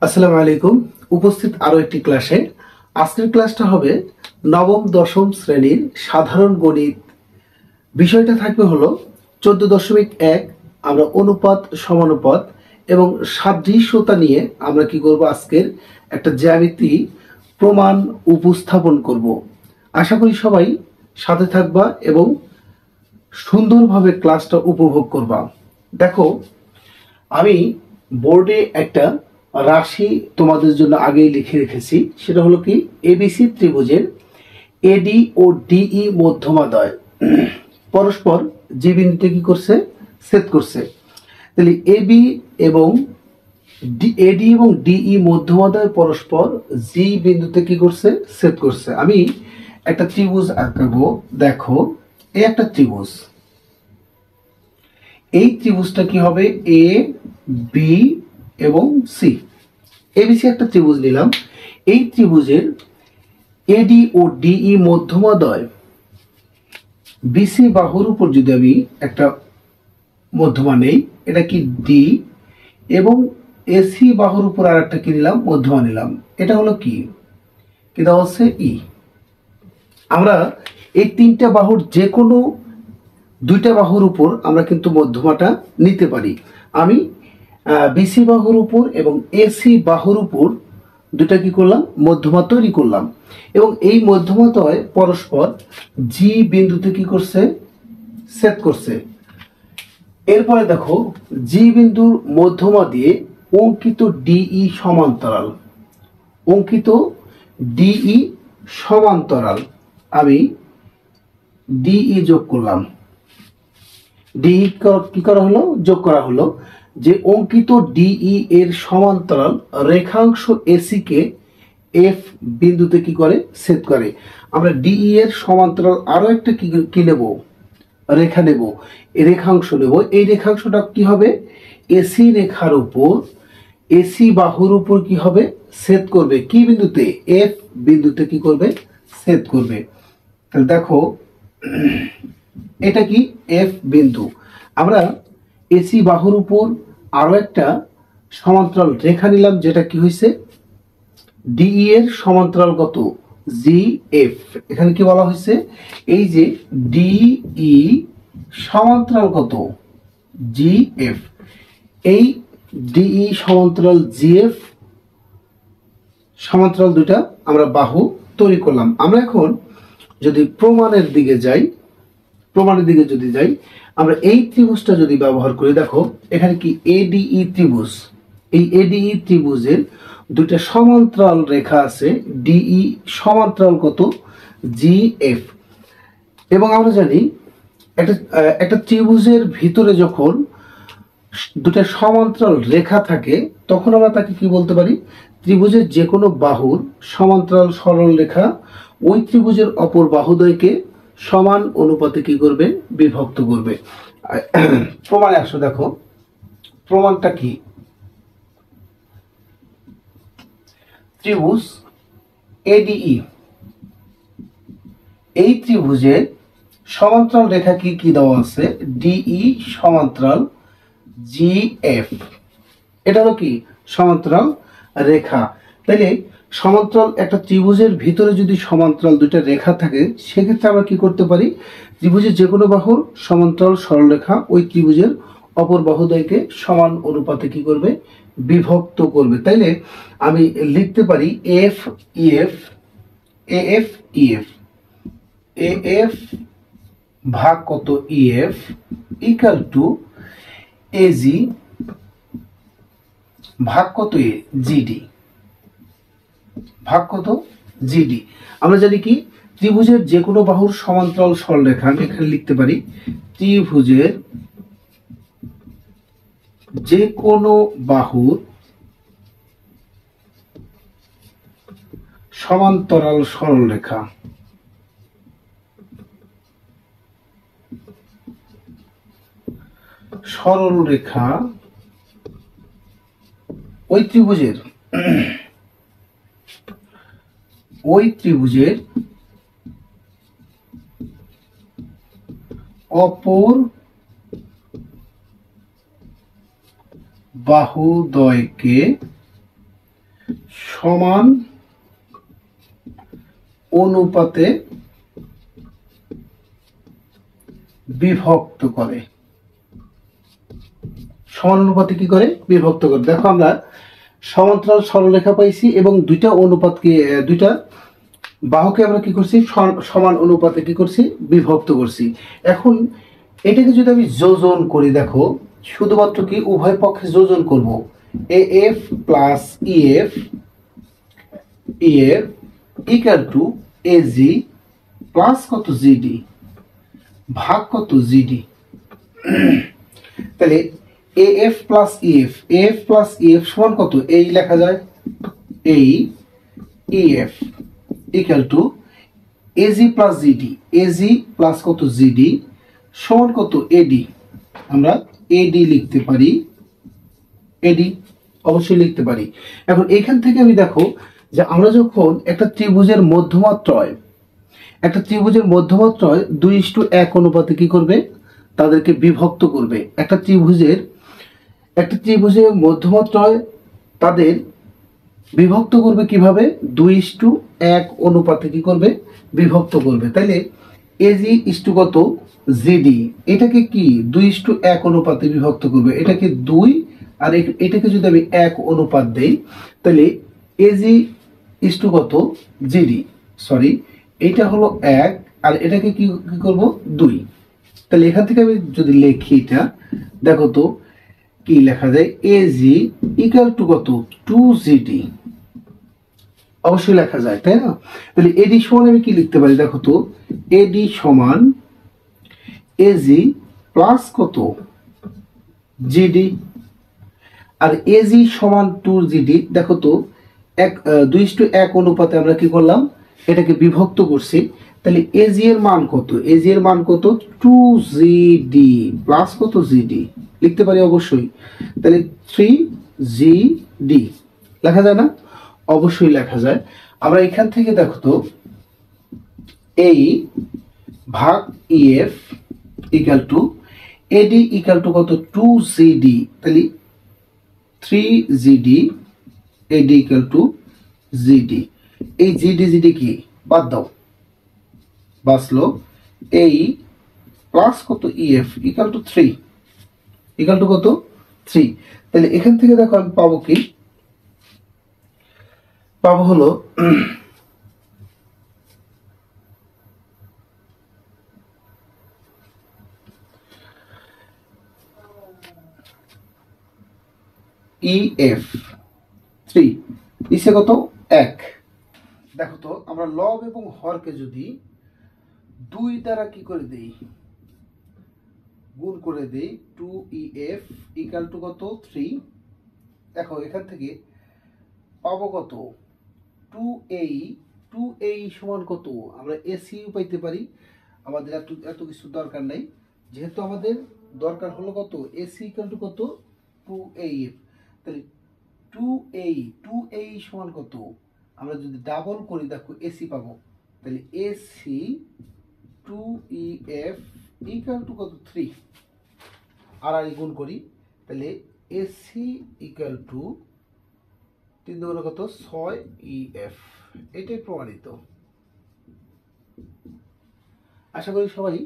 আসসালামু আলাইকুম। উপস্থিত আরো একটি ক্লাসে আজকের ক্লাসটা হবে নবম দশম শ্রেণীর সাধারণ গণিত। বিষয়টা থাকবে হলো 14.1। আমরা অনুপাত সমানুপাত এবং সাদৃশ্যতা নিয়ে আমরা কি করব, আজকের একটা জ্যামিতি প্রমাণ উপস্থাপন করব। আশা করি সবাই সাথে থাকবা এবং সুন্দরভাবে ক্লাসটা উপভোগ করবা। দেখো, আমি বোর্ডে একটা রাশি তোমাদের জন্য আগেই লিখে রেখেছি। সেটা হলো কি, এবিসি ত্রিভুজের এডি ও ডিই মধ্যমাদ্বয় পরস্পর যে বিন্দুতে কি করছে, ছেদ করছে। তাহলে এবি এবং এডি এবং ডিই মধ্যমাদ্বয় পরস্পর জি বিন্দুতে কি করছে, ছেদ করছে। আমি একটা ত্রিভুজ আঁকাবো। দেখো, এই একটা ত্রিভুজ, এই ত্রিভুজটা কি হবে, এ বি এবং সি। এবিসি একটা ত্রিভুজ নিলাম। এই ত্রিভুজের এডি ও ডিই মধ্যমাদ্বয় বিসি বাহুর উপর যদি আমি একটা মধ্যমা নেই, এটা কি ডি, এবং এসি বাহুর উপর আর একটা কি নিলাম, মধ্যমা নিলাম। এটা হলো কি দেওয়া হচ্ছে ই। আমরা এই তিনটা বাহুর যে কোনো দুইটা বাহুর উপর আমরা কিন্তু মধ্যমাটা নিতে পারি। আমি বিসি বাহুর উপর এবং এসি বাহুর উপর দুটা কি করলাম, মধ্যমা তৈরি করলাম। এবং এই মধ্যমাদ্বয় পরস্পর জি বিন্দুতে কি করছে, ছেদ করছে। এরপরে দেখো, জি বিন্দুর মধ্যমা দিয়ে অঙ্কিত ডিই সমান্তরাল, অঙ্কিত ডিই সমান্তরাল আমি ডিই যোগ করলাম। ডিই কি করা হলো, যোগ করা হলো। যে অঙ্কিত ডিই এর সমান্তরাল রেখাংশ এসি কে এফ বিন্দুতে কি করে, ছেদ করে। আমরা ডিই এর সমান্তরাল আরো একটা কি নেব, রেখা নেব, রেখাংশ নেব। এই রেখাংশটা কি হবে, এসি রেখার উপর, এসি বাহুর উপর কি হবে, ছেদ করবে। কি বিন্দুতে, এফ বিন্দুতে কি করবে, ছেদ করবে। তাহলে দেখো, এটা কি এফ বিন্দু। আমরা এসি বাহুর উপর আরো একটা সমান্তরাল রেখা নিলাম, যেটা কি হয়েছে, ডিই এর সমান্তরাল কত, জি এফ। এখানে কি বলা হয়েছে, এই যে ডিই সমান্তরাল কত, জি এফ। এই ডিই সমান্তরাল জি এফ সমান্তরাল দুটা আমরা বাহু তৈরি করলাম। আমরা এখন যদি প্রমাণের দিকে যাই, প্রমাণের দিকে যদি যাই, আমরা এই ত্রিভুজটা যদি ব্যবহার করি, দেখো এখানে কি এডিই ত্রিভুজ। এই এডিই ত্রিভুজের দুইটা সমান্তরাল রেখা আছে, ডিই সমান্তরাল কত, জি এফ। এবং আমরা জানি একটা ত্রিভুজের ভিতরে যখন দুটা সমান্তরাল রেখা থাকে, তখন আমরা তাকে কি বলতে পারি, ত্রিভুজের যে কোনো বাহুর সমান্তরাল সরল রেখা ওই ত্রিভুজের অপর বাহুদ্বয়কে সমান অনুপাতে কি করবে, বিভক্ত করবে। প্রমাণে আসো, দেখো প্রমাণটা কি, ত্রিভুজ এডিই, এই ত্রিভুজের সমান্তরাল রেখা কি কি দেওয়া আছে, ডিই সমান্তরাল জি এফ। এটা হলো কি সমান্তরাল রেখা। তাইলে সমান্তরাল একটা ত্রিভুজের ভিতরে যদি সমান্তরাল দুইটা রেখা থাকে, সেক্ষেত্রে আমরা কি করতে পারি, ত্রিভুজের যে কোনো বাহুর সমান্তরাল সরলরেখা ওই ত্রিভুজের অপর বাহুদ্বয়কে সমান অনুপাতে কি করবে, বিভক্ত করবে। তাইলে আমি লিখতে পারি F EF, AF EF, AF ভাগ কত ইএফ ইকুয়াল টু এজি ভাগ কত এ জিডি, ভাগ কত জিডি। আমরা জানি কি, ত্রিভুজের যে কোনো বাহুর সমান্তরাল সরলরেখা, আমি এখানে লিখতে পারি ত্রিভুজের যে কোনো বাহুর সমান্তরাল সরলরেখা, সরল রেখা ওই ত্রিভুজের অপর বাহুদ্বয়কে সমান অনুপাতে বিভক্ত করে। সমান অনুপাতে কি করে? বিভক্ত করে। দেখো আমরা সমান্তরাল সরলরেখা পাইছি এবং দুইটা অনুপাতকে দুইটা বাহুকে আমরা কি করছি? সমান অনুপাতে কি করছি? বিভক্ত করছি। এখন এটাকে যদি আমি যোজন করি, দেখো শুধুমাত্র কি উভয় পক্ষে যোজন করব। A F plus EF EF equal to AG plus কত? জিডি ভাগ কত? জিডি। তাহলে A F plus EF, F plus EF সমান কত? এই লেখা যায় এই EF equal to AG plus GD, AG plus কত? জিডি সমান কত? এডি। আমরা এডি লিখতে পারি, এডি অবশ্যই লিখতে পারি। এখন এখান থেকে আমি দেখো যে আমরা যখন একটা ত্রিভুজের মধ্যমাত্রয়, একটা ত্রিভুজের মধ্যমাত্রয় 2:1 অনুপাতে কি করবে? তাদেরকে বিভক্ত করবে। একটা ত্রিভুজের মধ্যমাত্রয় তাদের বিভক্ত করবে কিভাবে? 2:1 অনুপাতে কি করবে? বিভক্ত করবে। তাইলে এজি ইস্টু কত? জিডি। এটাকে কি 2:1 অনুপাতে বিভক্ত করবে। এটাকে 2 আর এটাকে যদি আমি 1 অনুপাত দেই, তাহলে এজি ইস্টু কত? জিডি। সরি, এটা হলো 1 আর এটাকে কি করব? 2। তাহলে এখান থেকে আমি যদি লিখি এটা, দেখো তো কি লেখা যায়? এজি ইকুয়াল টু কত? 2জিডি। অবশ্যই লেখা যায়, তাই না? তাহলে এডি সমান আমি কি লিখতে পারি? দেখো তো এডি সমান এজি প্লাস কত? জিডি। আর এজি সমান 2জিডি। দেখো তো 2:1 অনুপাতে আমরা কি করলাম? এটাকে বিভক্ত করছি। তাহলে এজি এর মান কত? এজি এর মান কত? 2জিডি প্লাস কত? জিডি লিখতে পারি অবশ্যই। তাহলে 3জিডি লেখা যায় না? অবশ্যই লেখা যায়। আমরা এখান থেকে দেখো তো এই ভাগ EF equal to eddy equal to কত? 2জিডি। তাহলে 3জিডি এডি ইকুয়াল টু জিডি। এই জিডি জিডি কি বাদ দাও, বাঁচলো এই প্লাস কত? EF equal to 3, equal to কত? 3। তাহলে এখান থেকে দেখো আমি পাবো কি? পাবো হলো ইএফ 3 নিচে কত? 1। দেখো তো আমরা লব এবং হরকে যদি 2 দ্বারা কি করে দেই? গুণ করে দেই। 2EF ইকুয়াল টু কত? 3। দেখো এখান থেকে পাবো কত? 2AE। 2AE সমান কত? আমরা এসিও পাইতে পারি। আমাদের এত কিছু দরকার নাই, যেহেতু আমাদের দরকার হলো কত? এসি ইকুয়াল টু কত? 2AF। তাহলে 2AE সমান কত? আমরা যদি ডাবল করি, দেখো এসি পাবো। তাহলে এসি 2EF ইকুয়াল টু কত? 3। আর গুণ করি, তাহলে এসি ইকুয়াল টু 3 দুগুণে কত? 6EF। এটাই প্রমাণিত। আশা করি সবাই